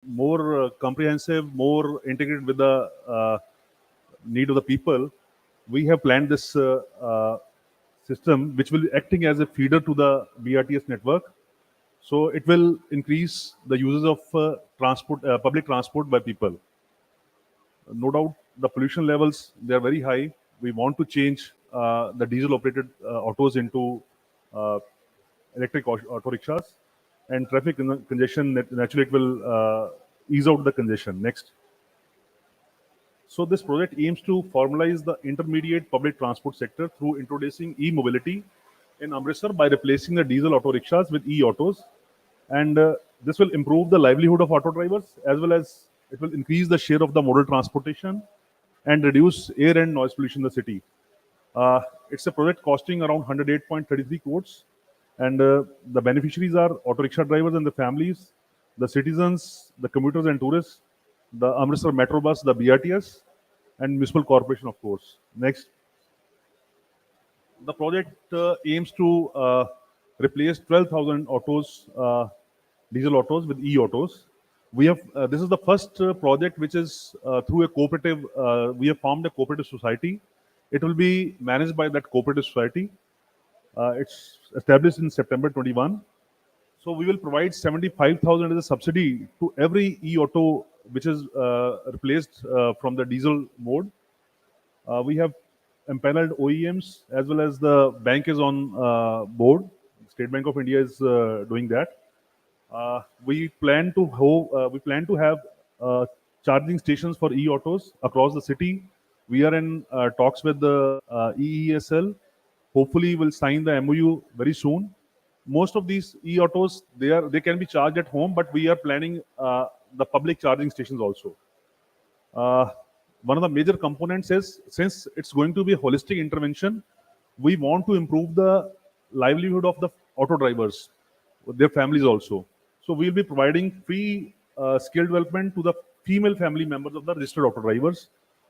more comprehensive, more integrated with the need of the people, we have planned this system which will be acting as a feeder to the BRTS network. So it will increase the uses of public transport by people. No doubt, the pollution levels, they are very high. We want to change the diesel-operated autos into uh, electric auto rickshaws, and traffic congestion naturally it will ease out the congestion. Next. So this project aims to formalize the intermediate public transport sector through introducing e-mobility in Amritsar by replacing the diesel auto rickshaws with e-autos, and this will improve the livelihood of auto drivers as well as it will increase the share of the modal transportation and reduce air and noise pollution in the city. It's a project costing around 108.33 crores, and the beneficiaries are auto rickshaw drivers and the families, the citizens, the commuters and tourists, the Amritsar Metro Bus, the BRTS, and municipal corporation, of course. Next, the project aims to replace 12,000 autos, diesel autos, with e-autos. We have this is the first project which is through a cooperative. We have formed a cooperative society. It will be managed by that cooperative society. It's established in September 21. So we will provide 75,000 as a subsidy to every e-auto which is replaced from the diesel mode. We have empaneled OEMs as well as the bank is on board. State Bank of India is doing that. We plan to have charging stations for e-autos across the city. We are in talks with the EESL. Hopefully, we'll sign the MOU very soon. Most of these e-autos they can be charged at home, but we are planning the public charging stations also. Uh, One of the major components is, since it's going to be a holistic intervention, we want to improve the livelihood of the auto drivers, their families also. So we'll be providing free skill development to the female family members of the registered auto drivers.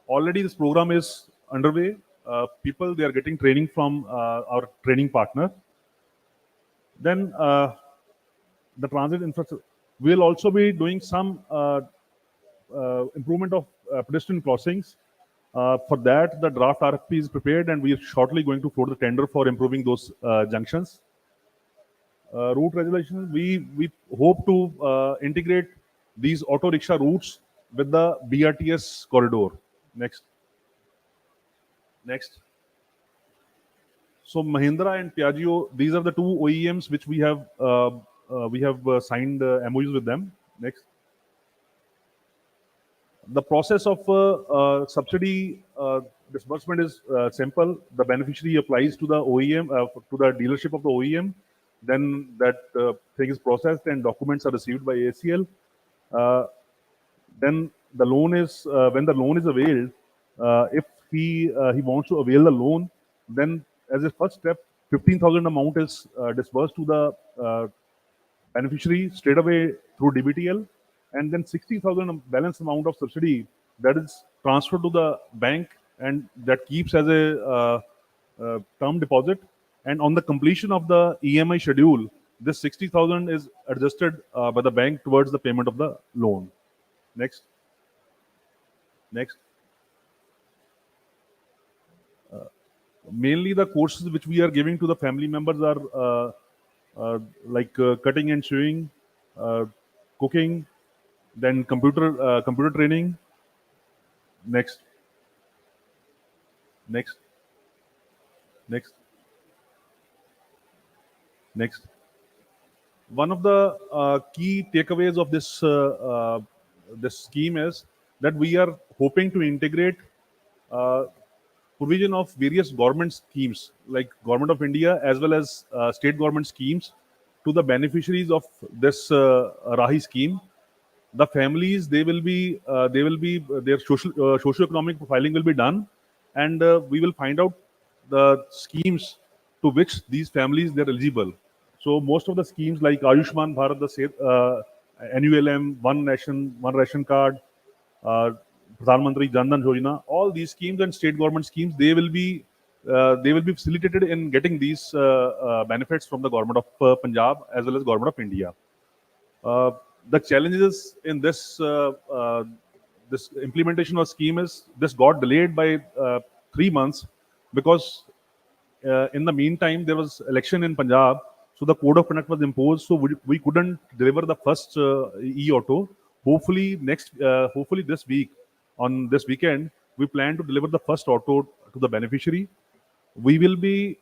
Already this program is underway. People, they are getting training from our training partner. Then the transit infrastructure. We'll also be doing some improvement of pedestrian crossings. For that, the draft RFP is prepared, and we are shortly going to float the tender for improving those junctions. Route resolution, we hope to integrate these auto rickshaw routes with the BRTS corridor. Next. Next. So Mahindra and Piaggio, these are the two OEMs which we have signed MOUs with them. Next. The process of subsidy disbursement is simple. The beneficiary applies to the OEM, to the dealership of the OEM. Then that thing is processed and documents are received by ACL. Then the loan is when the loan is availed. If he wants to avail the loan, then as a first step, 15,000 amount is disbursed to the beneficiary straight away through DBTL, and then 60,000 balance amount of subsidy that is transferred to the bank, and that keeps as a term deposit. And on the completion of the EMI schedule, this 60,000 is adjusted by the bank towards the payment of the loan. Next. Next. Mainly the courses which we are giving to the family members are like cutting and sewing, cooking, then computer training. Next. Next. Next. Next. One of the key takeaways of this scheme is that we are hoping to integrate provision of various government schemes like Government of India as well as state government schemes to the beneficiaries of this Rahi scheme. The families, they will be their socio-economic profiling will be done, and we will find out the schemes to which these families they're eligible. So most of the schemes like Ayushman Bharat, NULM, One Nation, One Ration Card, uh, Pradhan Mantri Jan Dhan Yojana, all these schemes and state government schemes, they will be facilitated in getting these benefits from the government of Punjab as well as government of India. The challenges in this implementation of scheme is this got delayed by 3 months because in the meantime there was election in Punjab, so the code of conduct was imposed. So we couldn't deliver the first e-auto. Hopefully this week, on this weekend, we plan to deliver the first auto to the beneficiary. We will be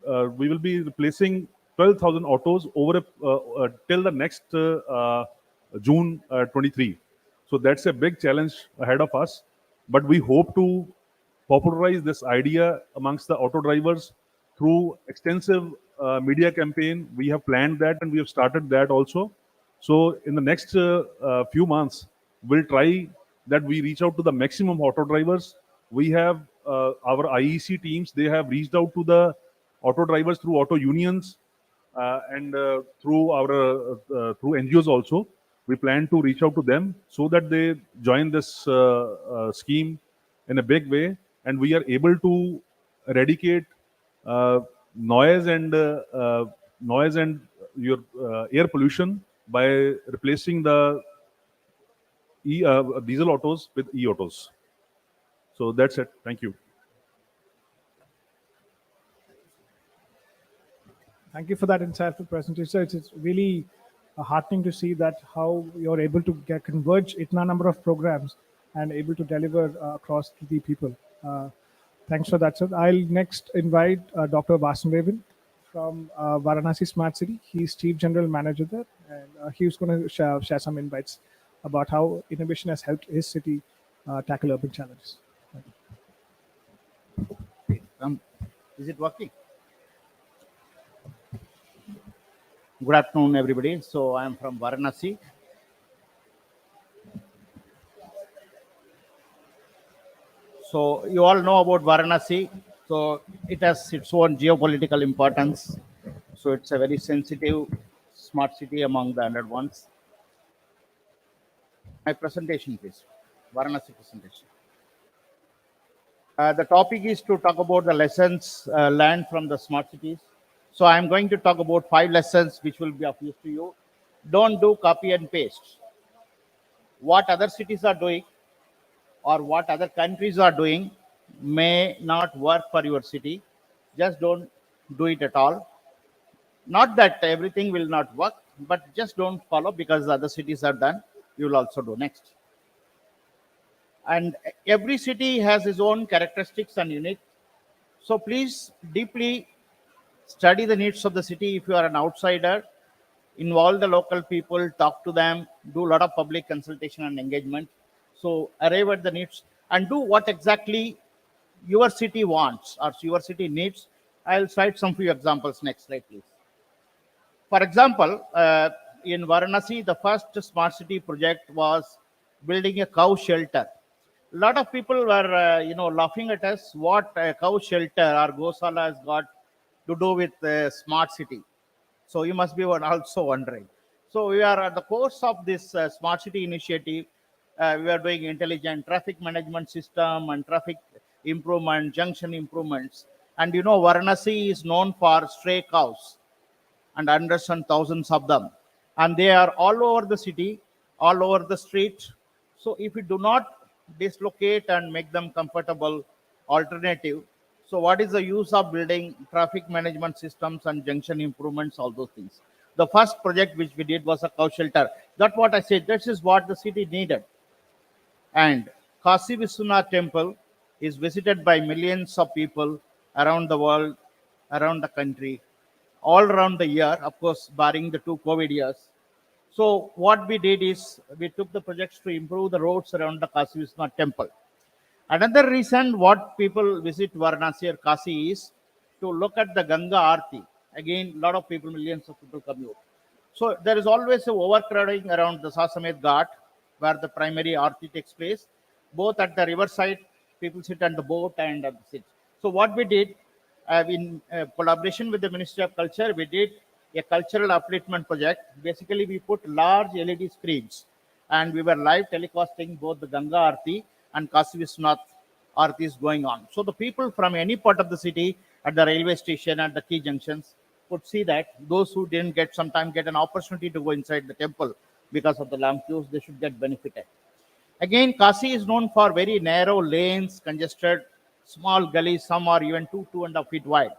replacing 12,000 autos till the next June 23. So that's a big challenge ahead of us. But we hope to popularize this idea amongst the auto drivers through extensive media campaign. We have planned that and we have started that also. So in the next few months, we'll try that we reach out to the maximum auto drivers. We have our IEC teams. They have reached out to the auto drivers through auto unions and through NGOs also. We plan to reach out to them so that they join this scheme in a big way, and we are able to eradicate uh, noise and your air pollution by replacing the diesel autos with e-autos. So that's it. Thank you. Thank you for that insightful presentation. It's really heartening to see that how you're able to converge itna number of programs and able to deliver across to the people. Thanks for that, sir. I'll next invite Dr. Vasudevan from Varanasi Smart City. He's Chief General Manager there, and he's going to share some insights about how innovation has helped his city tackle urban challenges. Is it working? Good afternoon, everybody. So I am from Varanasi. So you all know about Varanasi. So it has its own geopolitical importance. So it's a very sensitive smart city among the 100 ones. My presentation, please. Varanasi presentation. The topic is to talk about the lessons learned from the smart cities. So I'm going to talk about 5 lessons which will be of use to you. Don't do copy and paste. What other cities are doing or what other countries are doing may not work for your city. Just don't do it at all. Not that everything will not work, but just don't follow because the other cities are done. You will also do next. And every city has its own characteristics and unique. So please deeply study the needs of the city. If you are an outsider, involve the local people, talk to them, do a lot of public consultation and engagement. So arrive at the needs and do what exactly your city wants or your city needs. I'll cite some few examples. Next slide, please. For example, in Varanasi, the first smart city project was building a cow shelter. A lot of people were, laughing at us. What a cow shelter or Gosala has got to do with smart city. So you must be also wondering. So we are at the course of this smart city initiative. We are doing intelligent traffic management system and traffic improvement, junction improvements. And Varanasi is known for stray cows and hundreds and thousands of them. And they are all over the city, all over the street. So if we do not dislocate and make them comfortable alternative, so what is the use of building traffic management systems and junction improvements, all those things? The first project which we did was a cow shelter. That's what I said. This is what the city needed. And Kashi Vishwanath temple is visited by millions of people around the world, around the country, all around the year, of course, barring the 2 COVID years. So what we did is we took the projects to improve the roads around the Kashi Vishwanath temple. Another reason what people visit Varanasi or Kashi is to look at the Ganga Aarti. Again, a lot of people, millions of people commute. So there is always a overcrowding around the Sasamed Ghat, where the primary Aarti takes place. Both at the riverside, people sit on the boat and at the sit. So what we did, in collaboration with the Ministry of Culture, we did a cultural upliftment project. Basically, we put large LED screens and we were live telecasting both the Ganga Aarti and Kashi Vishwanath Aarti is going on. So the people from any part of the city, at the railway station, at the key junctions, could see that those who didn't get sometime get an opportunity to go inside the temple because of the long queues, they should get benefited. Again, Kasi is known for very narrow lanes, congested, small gullies, some are even 2.5 feet wide.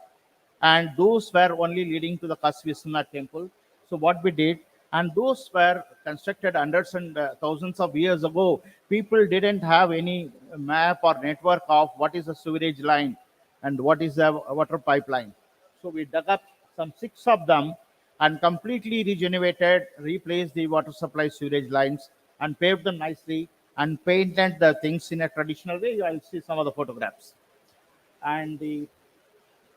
And those were only leading to the Kasi Vishwanath temple. So what we did, and those were constructed hundreds and thousands of years ago. People didn't have any map or network of what is a sewerage line and what is a water pipeline. So we dug up some 6 of them and completely regenerated, replaced the water supply sewage lines and paved them nicely and painted the things in a traditional way. I'll see some of the photographs. And the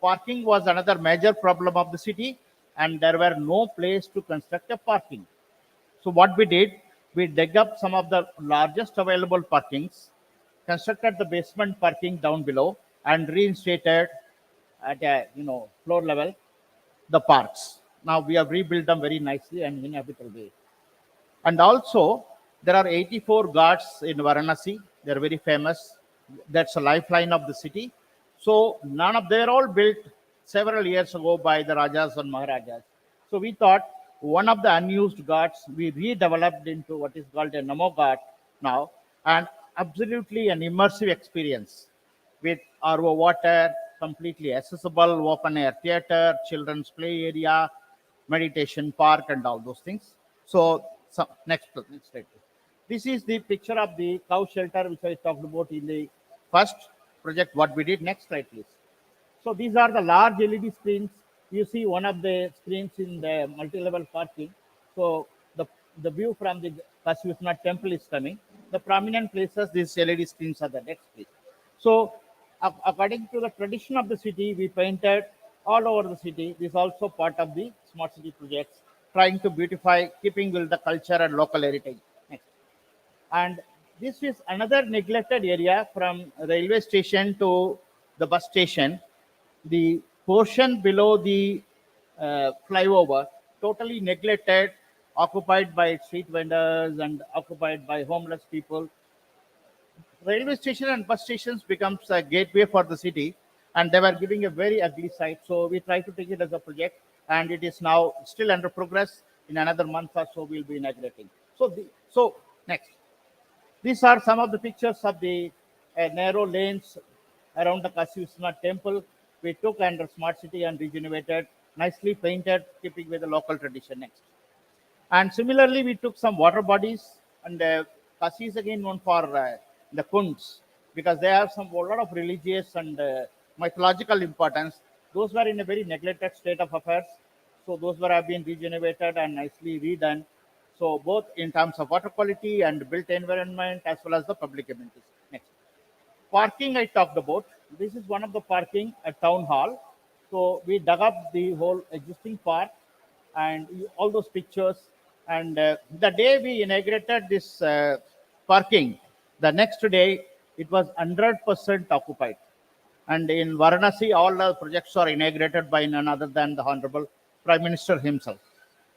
parking was another major problem of the city, and there were no place to construct a parking. So what we did, we dug up some of the largest available parkings, constructed the basement parking down below, and reinstated at a floor level the parks. Now we have rebuilt them very nicely and in a habitable way. And also, there are 84 ghats in Varanasi. They are very famous. That's a lifeline of the city. So none of they're all built several years ago by the Rajas and Maharajas. So we thought one of the unused ghats we redeveloped into what is called a Namo Ghat now, and absolutely an immersive experience with RO water, completely accessible, open air theater, children's play area, meditation park, and all those things. So next slide. This is the picture of the cow shelter which I talked about in the first project. What we did. Next slide, please. So these are the large LED screens. You see one of the screens in the multi-level parking. So the view from the Kashi Vishwanath temple is coming. The prominent places, these LED screens are the next, please. So according to the tradition of the city, we painted all over the city. This is also part of the smart city projects, trying to beautify, keeping with the culture and local heritage. Next. And this is another neglected area from railway station to the bus station. The portion below the flyover, totally neglected, occupied by street vendors and occupied by homeless people. Railway station and bus stations becomes a gateway for the city, and they were giving a very ugly sight. So we try to take it as a project, and it is now still under progress. In another month or so, we'll be inaugurating. So next, these are some of the pictures of the narrow lanes around the Kashi Vishwanath temple. We took under smart city and regenerated, nicely painted, keeping with the local tradition. Next. And similarly, we took some water bodies, and Kashi is again known for the kunds because they have a lot of religious and mythological importance. Those were in a very neglected state of affairs. So those were have been regenerated and nicely redone. So both in terms of water quality and built environment as well as the public amenities. Next. Parking I talked about. This is one of the parking at town hall. So we dug up the whole existing park and all those pictures. And the day we inaugurated this parking, the next day it was 100% occupied. And in Varanasi, all the projects are inaugurated by none other than the Honorable Prime Minister himself.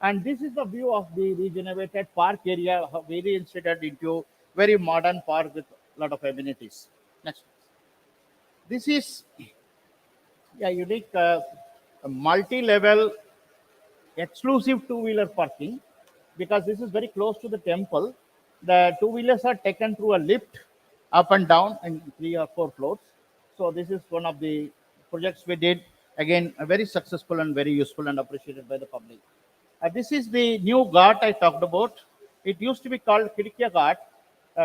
And this is the view of the regenerated park area, very reinstated into very modern park with a lot of amenities. Next. This is a unique multi-level exclusive two-wheeler parking because this is very close to the temple. The two-wheelers are taken through a lift up and down in 3 or 4 floors. So this is one of the projects we did. Again, very successful and very useful and appreciated by the public. This is the new ghat I talked about. It used to be called Kidikya Ghat.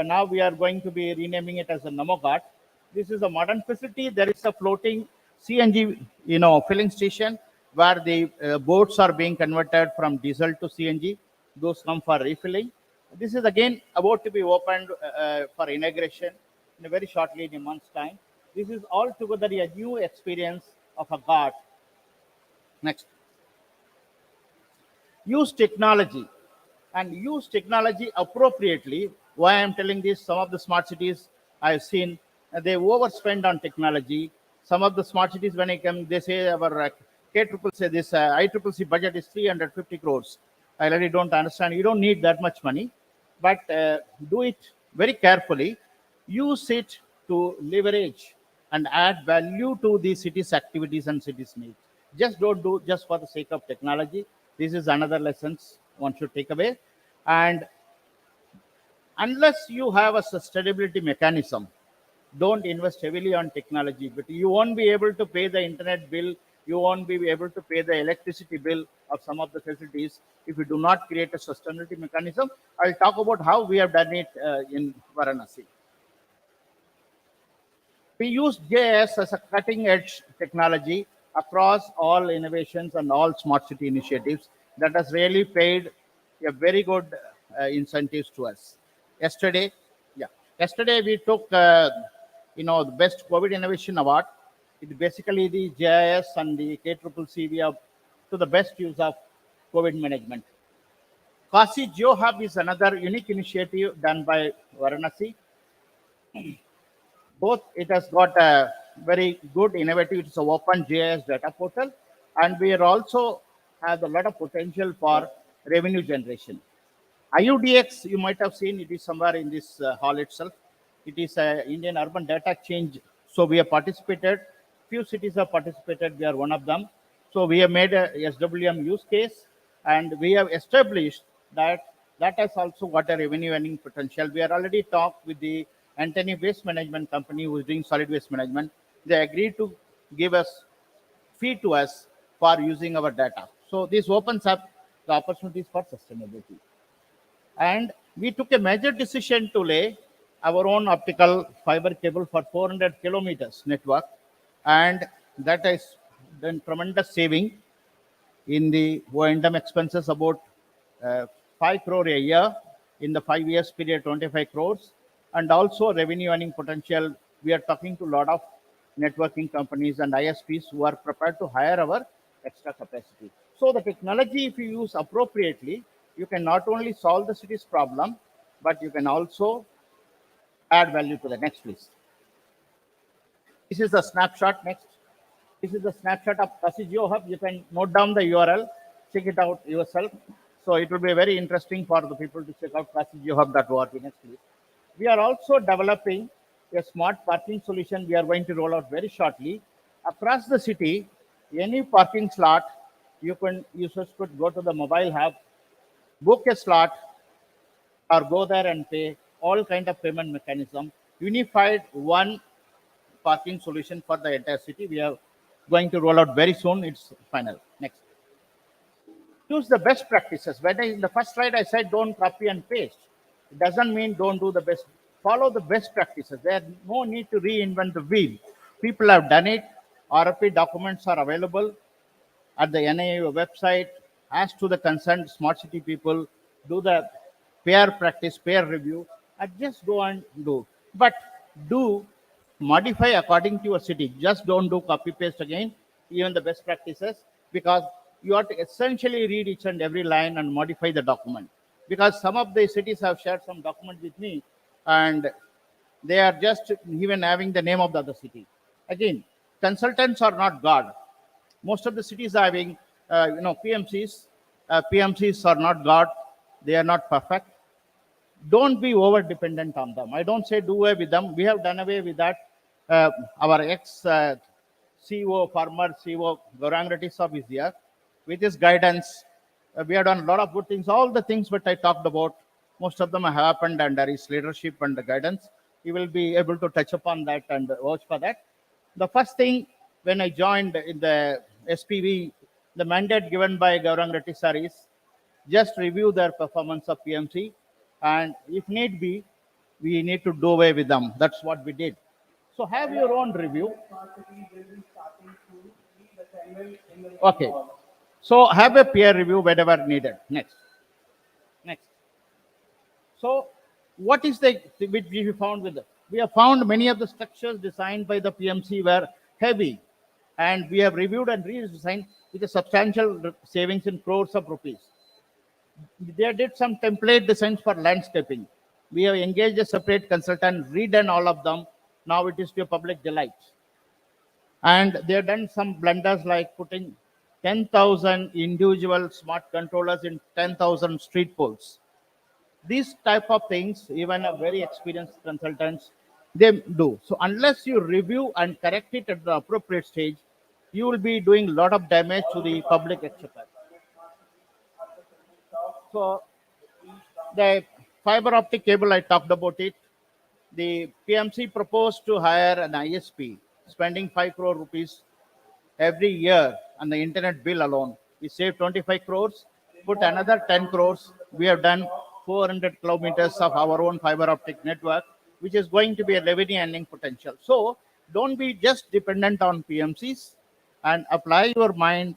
Now we are going to be renaming it as a Namo Ghat. This is a modern facility. There is a floating CNG, filling station where the boats are being converted from diesel to CNG. Those come for refilling. This is again about to be opened for inauguration in a very shortly in a month's time. This is altogether a new experience of a ghat. Next. Use technology and use technology appropriately. Why I'm telling this, some of the smart cities I've seen, they overspend on technology. Some of the smart cities, when I come, they say our KCCC, this ICCC budget is 350 crores. I really don't understand. You don't need that much money, but do it very carefully. Use it to leverage and add value to the city's activities and city's needs. Just don't do just for the sake of technology. This is another lessons one should take away. And unless you have a sustainability mechanism, don't invest heavily on technology, but you won't be able to pay the internet bill, you won't be able to pay the electricity bill of some of the facilities if you do not create a sustainability mechanism. I'll talk about how we have done it in Varanasi. We use JS as a cutting edge technology across all innovations and all smart city initiatives that has really paid a very good incentives to us. Yesterday, yeah, yesterday we took the best COVID innovation award. It's basically the JIS and the KCCC we have to the best use of COVID management. Kasi Geo Hub is another unique initiative done by Varanasi. Both it has got a very good innovative, it's a open GIS data portal, and we are also have a lot of potential for revenue generation. IUDX, you might have seen it is somewhere in this hall itself. It is a Indian Urban Data Exchange. So we have participated. Few cities have participated. We are one of them. So we have made a SWM use case, and we have established that that has also got a revenue earning potential. We are already talked with the Antony Waste Management Company who is doing solid waste management. They agreed to give us fee to us for using our data. So this opens up the opportunities for sustainability. And we took a major decision to lay our own optical fiber cable for 400 kilometers network, and that has done tremendous saving in the O&M expenses, about 5 crore a year. In the 5 years period, 25 crores, and also revenue earning potential. We are talking to a lot of networking companies and ISPs who are prepared to hire our extra capacity. So the technology, if you use appropriately, you can not only solve the city's problem, but you can also add value to the next, please. This is a snapshot. Next. This is a snapshot of Kasi Geo Hub. You can note down the URL, check it out yourself. So it will be very interesting for the people to check out kasigeohub.org. Next, please. We are also developing a smart parking solution we are going to roll out very shortly. Across the city, any parking slot, users could go to the mobile hub, book a slot, or go there and pay all kind of payment mechanism. Unified one parking solution for the entire city. We are going to roll out very soon. It's final. Next. Use the best practices. When in the first slide I said don't copy and paste. It doesn't mean don't do the best. Follow the best practices. There's no need to reinvent the wheel. People have done it. RFP documents are available at the NIA website. Ask to the concerned smart city people, do the peer practice, peer review, and just go and do. But do modify according to your city. Just don't do copy paste again, even the best practices, because you have to essentially read each and every line and modify the document. Because some of the cities have shared some document with me, and they are just even having the name of the other city. Again, consultants are not God. Most of the cities are having, PMCs. PMCs are not God. They are not perfect. Don't be over dependent on them. I don't say do away with them. We have done away with that. Our ex CEO, former CEO, Gaurang Reddy Saab is here. With his guidance, we have done a lot of good things. All the things that I talked about, most of them have happened under his leadership and the guidance. He will be able to touch upon that and watch for that. The first thing when I joined in the SPV, the mandate given by Gaurang Reddy sir is just review their performance of PMC, and if need be, we need to do away with them. That's what we did. So have your own review. Okay. So have a peer review whenever needed. Next. So what is the which we found with it? We have found many of the structures designed by the PMC were heavy, and we have reviewed and redesigned with a substantial savings in crores of rupees. They did some template designs for landscaping. We have engaged a separate consultant, redone all of them. Now it is to a public delight. And they have done some blunders like putting 10,000 individual smart controllers in 10,000 street poles. These type of things, even a very experienced consultants, they do. So unless you review and correct it at the appropriate stage, you will be doing a lot of damage to the public exchequer. So the fiber optic cable, I talked about it. The PMC proposed to hire an ISP, spending 5 crore rupees every year on the internet bill alone. We saved 25 crores, put another 10 crores. We have done 400 kilometers of our own fiber optic network, which is going to be a revenue earning potential. So don't be just dependent on PMCs and apply your mind.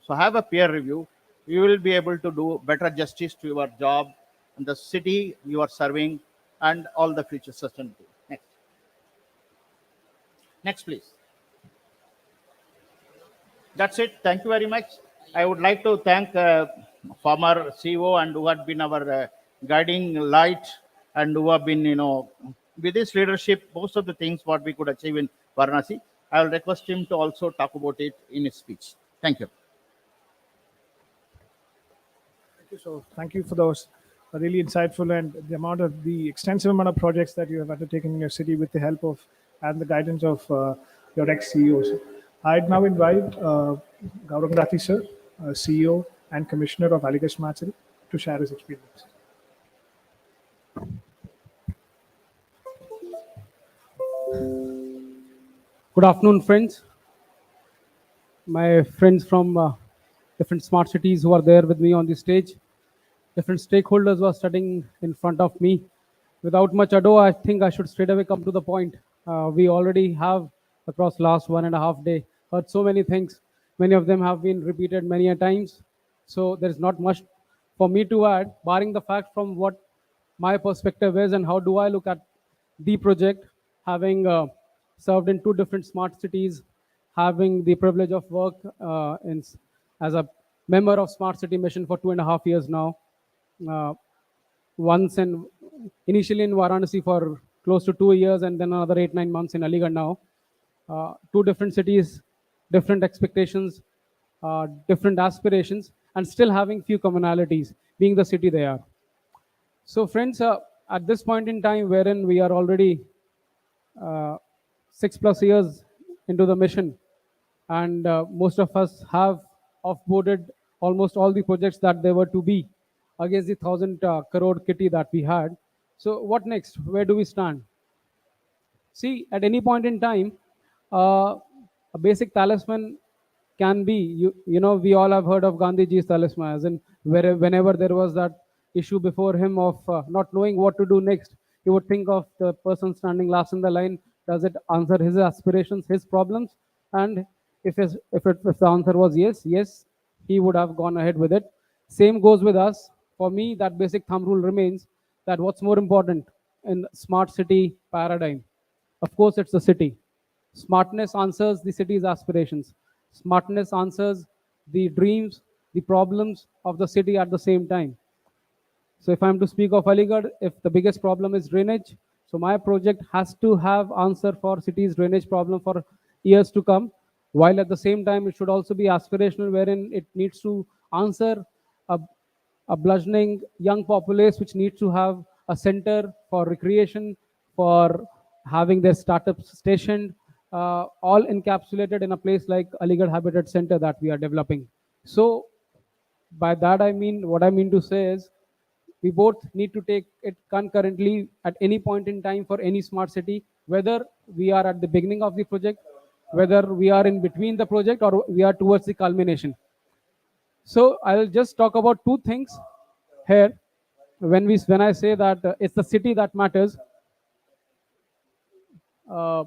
So have a peer review. You will be able to do better justice to your job and the city you are serving and all the future sustainability. Next. Next, please. That's it. Thank you very much. I would like to thank former CEO and who had been our guiding light and who have been, with his leadership, most of the things what we could achieve in Varanasi. I will request him to also talk about it in his speech. Thank you. So thank you for those really insightful and the extensive amount of projects that you have undertaken in your city with the help of and the guidance of your ex-CEOs. I'd now invite Gaurang Rathi sir, CEO and Commissioner of Aligarh Smart City, to share his experience. Good afternoon, friends. My friends from different smart cities who are there with me on the stage, different stakeholders who are studying in front of me. Without much ado, I think I should straight away come to the point. We already have, across last 1.5 day, heard so many things. Many of them have been repeated many a times. So there is not much for me to add, barring the fact from what my perspective is and how do I look at the project, having served in 2 different smart cities, having the privilege of work as a member of Smart City Mission for 2.5 years now. Once initially in Varanasi for close to 2 years, and then another 8-9 months in Aligarh now. 2 different cities, different expectations, different aspirations, and still having few commonalities, being the city they are. So, friends, at this point in time, wherein we are already 6+ years into the mission, and most of us have offboarded almost all the projects that there were to be against the 1,000 crore kitty that we had. So what next? Where do we stand? See, at any point in time, a basic talisman can be, we all have heard of Gandhiji's talisman, as in whenever there was that issue before him of not knowing what to do next, he would think of the person standing last in the line. Does it answer his aspirations, his problems? And if the answer was yes, he would have gone ahead with it. Same goes with us. For me, that basic thumb rule remains that what's more important in smart city paradigm? Of course, it's the city. Smartness answers the city's aspirations. Smartness answers the dreams, the problems of the city at the same time. So if I'm to speak of Aligarh, if the biggest problem is drainage, so my project has to have answer for city's drainage problem for years to come, while at the same time it should also be aspirational, wherein it needs to answer a bludgeoning young populace which needs to have a center for recreation, for having their startups stationed, all encapsulated in a place like Aligarh Habitat Center that we are developing. So by that I mean, what I mean to say is, we both need to take it concurrently at any point in time for any smart city, whether we are at the beginning of the project, whether we are in between the project, or we are towards the culmination. So I'll just talk about 2 things here. When I say that it's the city that matters, I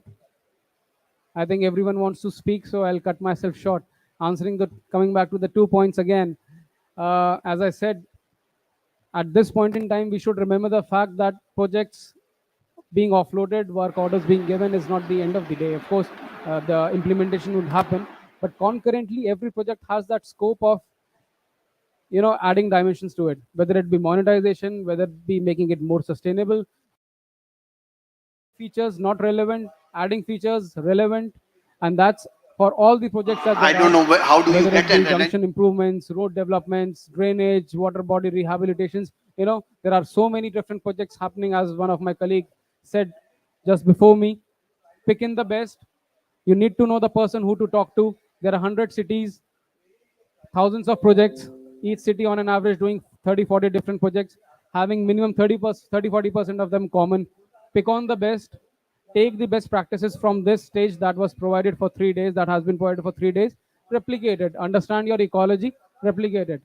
think everyone wants to speak, so I'll cut myself short. Coming back to the 2 points again, as I said, at this point in time, we should remember the fact that projects being offloaded, work orders being given is not the end of the day. Of course, the implementation would happen, but concurrently, every project has that scope of, adding dimensions to it, whether it be monetization, whether it be making it more sustainable. Features not relevant, adding features relevant, and that's for all the projects that I don't know how do you whether get it be it. junction improvements, road developments, drainage, water body rehabilitations. There are so many different projects happening, as one of my colleagues said just before me. Pick in the best, You need to know the person who to talk to. There are 100 cities, thousands of projects, each city on an average doing 30, 40 different projects, having minimum 30, 40% of them common. Pick on the best, take the best practices from this stage that was provided for 3 days, that has been provided for 3 days, replicate it, understand your ecology, replicate it.